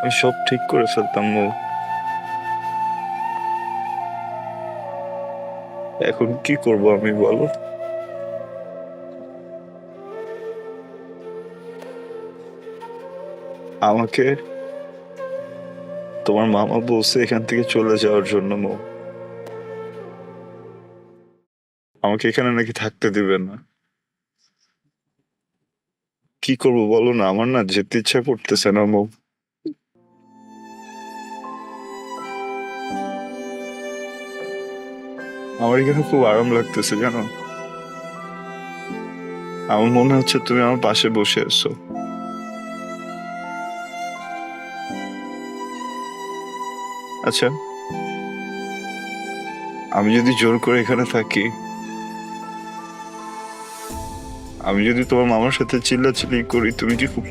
আমি সব ঠিক করে ফেলতাম মৌ। এখন কি করব আমি বলো? আমাকে তোমার মামা বলছে এখান থেকে চলে যাওয়ার জন্য মৌ। আমাকে এখানে নাকি থাকতে দিবে না। কি করব বলো না, আমার না যেতে ইচ্ছা করতেছে না মৌ। আমার এখানে খুব আরাম লাগতেছে জানো। আমার মনে হচ্ছে তুমি আমার পাশে বসে আছো। আচ্ছা, আমি যদি জোর করে এখানে থাকি, আমি যদি তোমার মামার সাথে চিল্লাচিল্লি করি, তুমি কি খুব